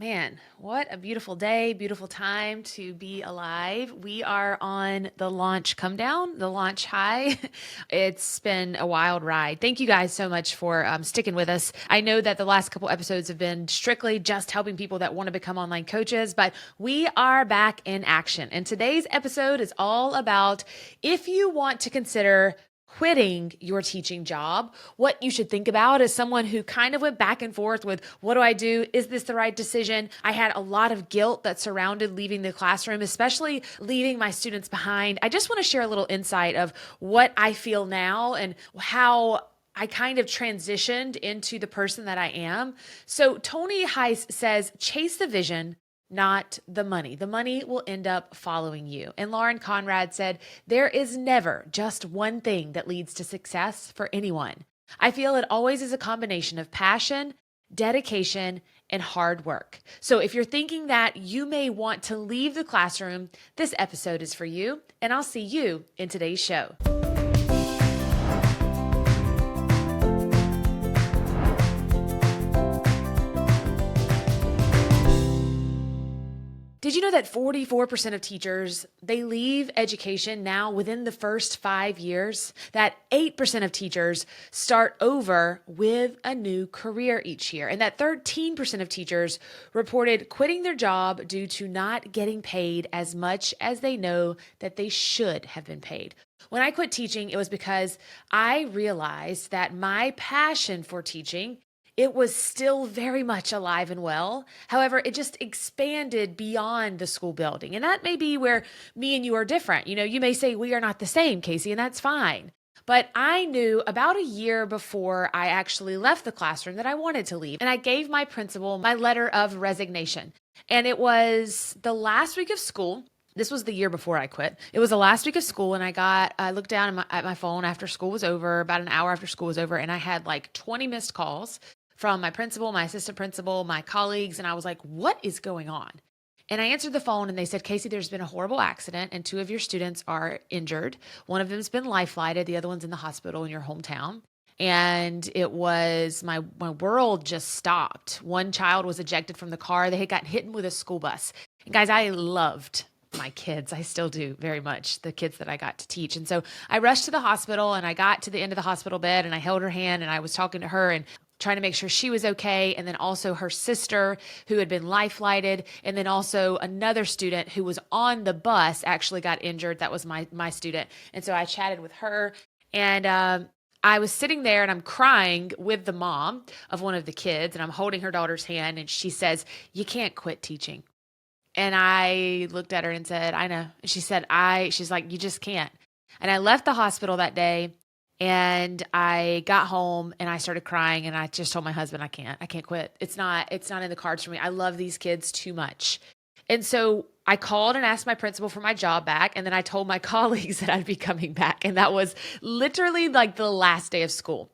Man, what a beautiful day, beautiful time to be alive. We are on the launch come down, the launch high. It's been a wild ride. Thank you guys so much for sticking with us. I know that the last couple episodes have been strictly just helping people that want to become online coaches, but we are back in action. And today's episode is all about if you want to consider quitting your teaching job, what you should think about as someone who kind of went back and forth with what do I do? Is this the right decision? I had a lot of guilt that surrounded leaving the classroom, especially leaving my students behind. I just want to share a little insight of what I feel now and how I kind of transitioned into the person that I am. So Tony Heiss says, chase the vision, not the money. The money will end up following you. And Lauren Conrad said, there is never just one thing that leads to success for anyone. I feel it always is a combination of passion, dedication, and hard work. So if you're thinking that you may want to leave the classroom, this episode is for you, and I'll see you in today's show. Did you know that 44% of teachers, they leave education now within the first 5 years? That 8% of teachers start over with a new career each year. And that 13% of teachers reported quitting their job due to not getting paid as much as they know that they should have been paid. When I quit teaching, it was because I realized that my passion for teaching, it was still very much alive and well. However, it just expanded beyond the school building. And that may be where me and you are different. You know, you may say we are not the same, Casey, and that's fine. But I knew about a year before I actually left the classroom that I wanted to leave. And I gave my principal my letter of resignation. And it was the last week of school. This was the year before I quit. It was the last week of school, and I looked down at my phone after school was over, about an hour after school was over, and I had like 20 missed calls from my principal, my assistant principal, my colleagues. And I was like, what is going on? And I answered the phone and they said, Casey, there's been a horrible accident and two of your students are injured. One of them's been life flighted. The other one's in the hospital in your hometown. And it was my world just stopped. One child was ejected from the car. They had gotten hit with a school bus. And guys, I loved my kids. I still do very much, the kids that I got to teach. And so I rushed to the hospital and I got to the end of the hospital bed and I held her hand and I was talking to her and trying to make sure she was okay. And then also her sister who had been life flighted. And then also another student who was on the bus actually got injured. That was my student. And so I chatted with her and, I was sitting there and I'm crying with the mom of one of the kids and I'm holding her daughter's hand and she says, you can't quit teaching. And I looked at her and said, I know. And she said, she's like, you just can't. And I left the hospital that day and I got home and I started crying and I just told my husband, I can't quit. It's not in the cards for me. I love these kids too much. And so I called and asked my principal for my job back. And then I told my colleagues that I'd be coming back. And that was literally like the last day of school.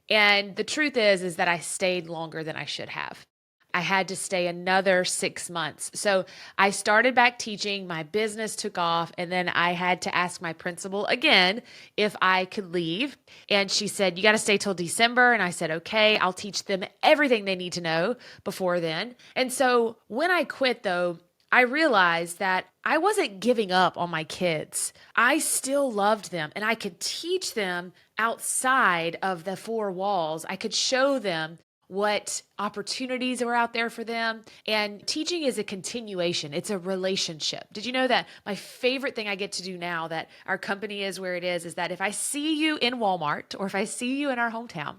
And the truth is that I stayed longer than I should have. I had to stay another 6 months. So I started back teaching, my business took off, and then I had to ask my principal again if I could leave. And she said, you got to stay till December. And I said, okay, I'll teach them everything they need to know before then. And so when I quit though, I realized that I wasn't giving up on my kids. I still loved them and I could teach them outside of the four walls. I could show them what opportunities are out there for them. And teaching is a continuation. It's a relationship. Did you know that my favorite thing I get to do now that our company is where it is that if I see you in Walmart or if I see you in our hometown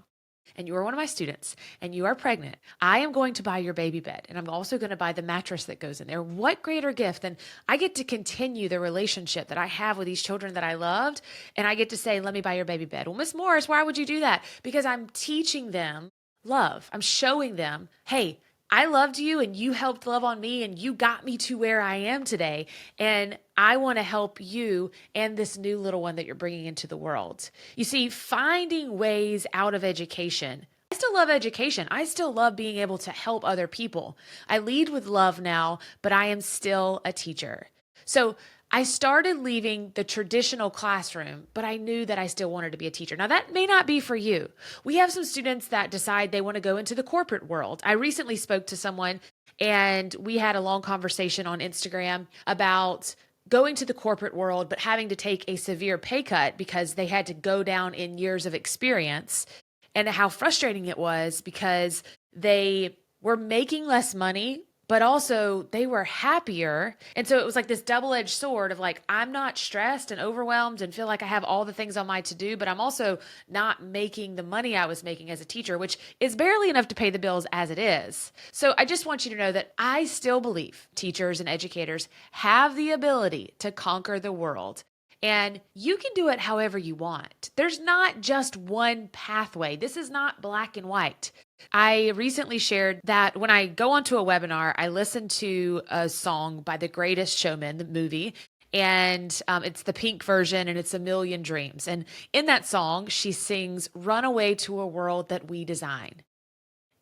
and you are one of my students and you are pregnant, I am going to buy your baby bed and I'm also going to buy the mattress that goes in there. What greater gift than I get to continue the relationship that I have with these children that I loved. And I get to say, let me buy your baby bed. Well, Miss Morris, why would you do that? Because I'm teaching them love. I'm showing them, hey, I loved you and you helped love on me and you got me to where I am today. And I want to help you and this new little one that you're bringing into the world. You see, finding ways out of education. I still love education. I still love being able to help other people. I lead with love now, but I am still a teacher. So I started leaving the traditional classroom, but I knew that I still wanted to be a teacher. Now, that may not be for you. We have some students that decide they want to go into the corporate world. I recently spoke to someone and we had a long conversation on Instagram about going to the corporate world, but having to take a severe pay cut because they had to go down in years of experience, and how frustrating it was because they were making less money, but also they were happier. And so it was like this double-edged sword of like, I'm not stressed and overwhelmed and feel like I have all the things on my to-do, but I'm also not making the money I was making as a teacher, which is barely enough to pay the bills as it is. So I just want you to know that I still believe teachers and educators have the ability to conquer the world. And you can do it however you want. There's not just one pathway. This is not black and white. I recently shared that when I go onto a webinar, I listen to a song by The Greatest Showman, the movie, and it's the Pink version, and it's A Million Dreams. And in that song, she sings, "Run away to a world that we design."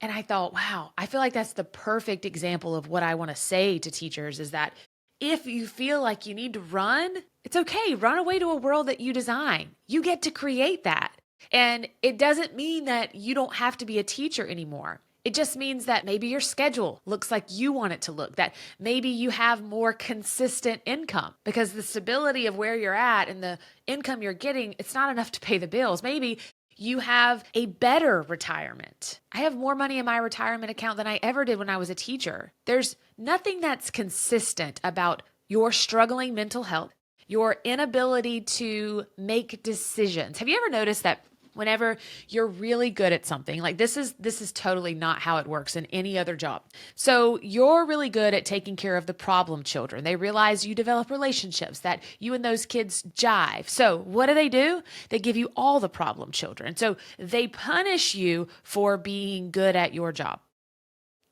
And I thought, wow, I feel like that's the perfect example of what I want to say to teachers is that if you feel like you need to run, it's okay. Run away to a world that you design. You get to create that. And it doesn't mean that you don't have to be a teacher anymore. It just means that maybe your schedule looks like you want it to look, that maybe you have more consistent income because the stability of where you're at and the income you're getting, it's not enough to pay the bills. Maybe you have a better retirement. I have more money in my retirement account than I ever did when I was a teacher. There's nothing that's consistent about your struggling mental health, your inability to make decisions. Have you ever noticed that whenever you're really good at something, like this is totally not how it works in any other job. So you're really good at taking care of the problem children. They realize you develop relationships, that you and those kids jive. So what do? They give you all the problem children. So they punish you for being good at your job.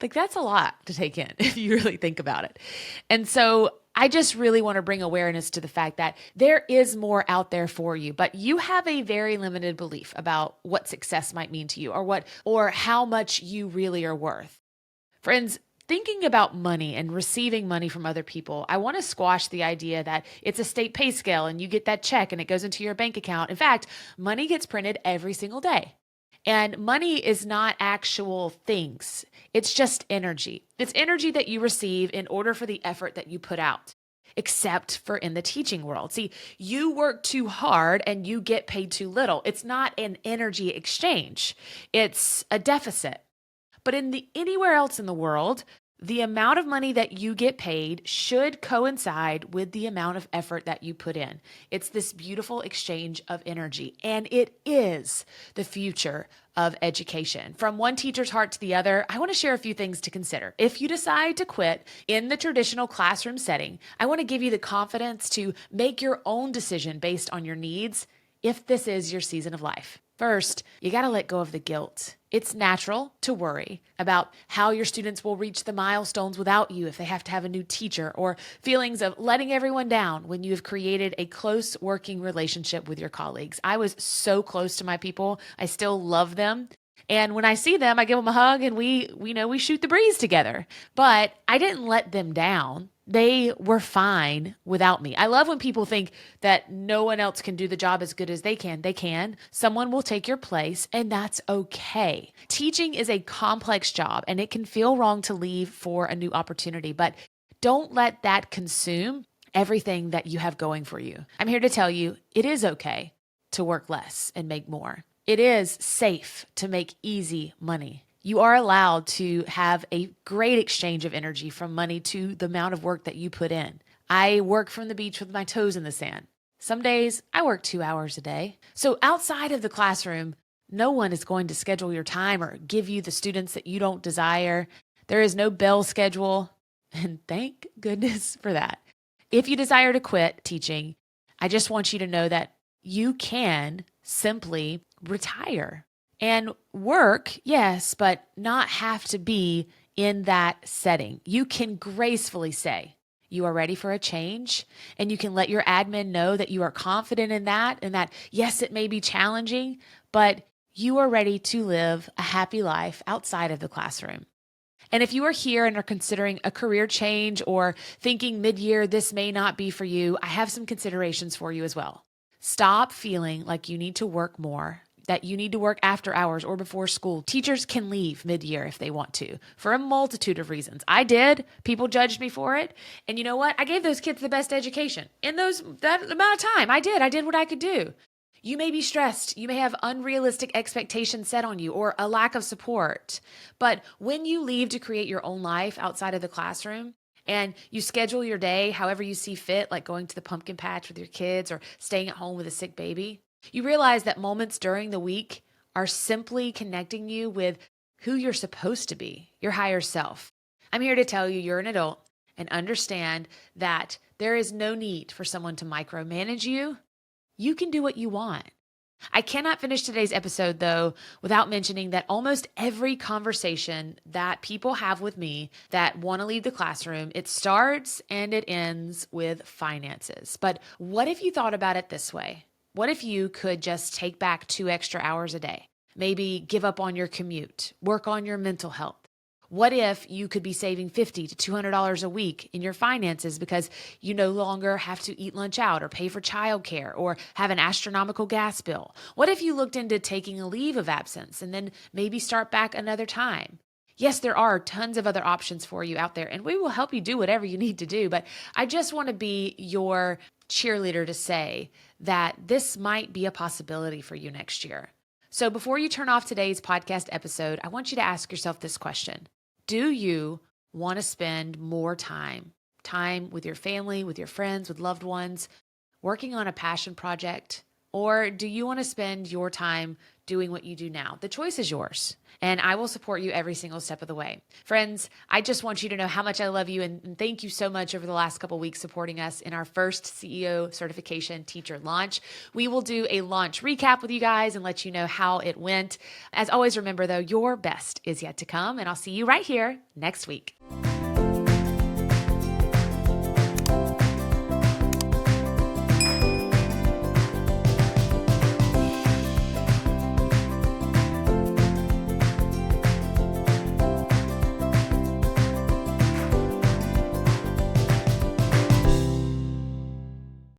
Like that's a lot to take in if you really think about it. And so I just really want to bring awareness to the fact that there is more out there for you, but you have a very limited belief about what success might mean to you or how much you really are worth. Friends, thinking about money and receiving money from other people, I want to squash the idea that it's a state pay scale and you get that check and it goes into your bank account. In fact, money gets printed every single day. And money is not actual things. It's just energy. It's energy that you receive in order for the effort that you put out, except for in the teaching world. See, you work too hard and you get paid too little. It's not an energy exchange. It's a deficit. But anywhere else in the world, the amount of money that you get paid should coincide with the amount of effort that you put in. It's this beautiful exchange of energy, and it is the future of education. From one teacher's heart to the other, I want to share a few things to consider. If you decide to quit in the traditional classroom setting, I want to give you the confidence to make your own decision based on your needs if this is your season of life. First, you got to let go of the guilt. It's natural to worry about how your students will reach the milestones without you if they have to have a new teacher, or feelings of letting everyone down when you have created a close working relationship with your colleagues. I was so close to my people. I still love them. And when I see them, I give them a hug and we shoot the breeze together. But I didn't let them down. They were fine without me. I love when people think that no one else can do the job as good as they can. They can. Someone will take your place, and that's okay. Teaching is a complex job, and it can feel wrong to leave for a new opportunity, but don't let that consume everything that you have going for you. I'm here to tell you it is okay to work less and make more. It is safe to make easy money. You are allowed to have a great exchange of energy from money to the amount of work that you put in. I work from the beach with my toes in the sand. Some days I work 2 hours a day. So outside of the classroom, no one is going to schedule your time or give you the students that you don't desire. There is no bell schedule, and thank goodness for that. If you desire to quit teaching, I just want you to know that you can simply retire and work, yes, but not have to be in that setting. You can gracefully say you are ready for a change, and you can let your admin know that you are confident in that, and that, yes, it may be challenging, but you are ready to live a happy life outside of the classroom. And if you are here and are considering a career change or thinking mid-year this may not be for you, I have some considerations for you as well. Stop feeling like you need to work more, that you need to work after hours or before school. Teachers can leave mid-year if they want to for a multitude of reasons. I did. People judged me for it. And you know what? I gave those kids the best education in that amount of time. I did what I could do. You may be stressed. You may have unrealistic expectations set on you or a lack of support. But when you leave to create your own life outside of the classroom and you schedule your day however you see fit, like going to the pumpkin patch with your kids or staying at home with a sick baby, you realize that moments during the week are simply connecting you with who you're supposed to be, your higher self. I'm here to tell you you're an adult and understand that there is no need for someone to micromanage you. You can do what you want. I cannot finish today's episode, though, without mentioning that almost every conversation that people have with me that want to leave the classroom, it starts and it ends with finances. But what if you thought about it this way? What if you could just take back 2 extra hours a day? Maybe give up on your commute, work on your mental health. What if you could be saving $50 to $200 a week in your finances because you no longer have to eat lunch out or pay for childcare or have an astronomical gas bill? What if you looked into taking a leave of absence and then maybe start back another time? Yes, there are tons of other options for you out there, and we will help you do whatever you need to do. But I just want to be your cheerleader to say that this might be a possibility for you next year. So before you turn off today's podcast episode, I want you to ask yourself this question. Do you want to spend more time with your family, with your friends, with loved ones, working on a passion project? Or do you want to spend your time doing what you do now? The choice is yours, and I will support you every single step of the way. Friends, I just want you to know how much I love you, and thank you so much over the last couple of weeks supporting us in our first CEO certification teacher launch. We will do a launch recap with you guys and let you know how it went. As always, remember though, your best is yet to come, and I'll see you right here next week.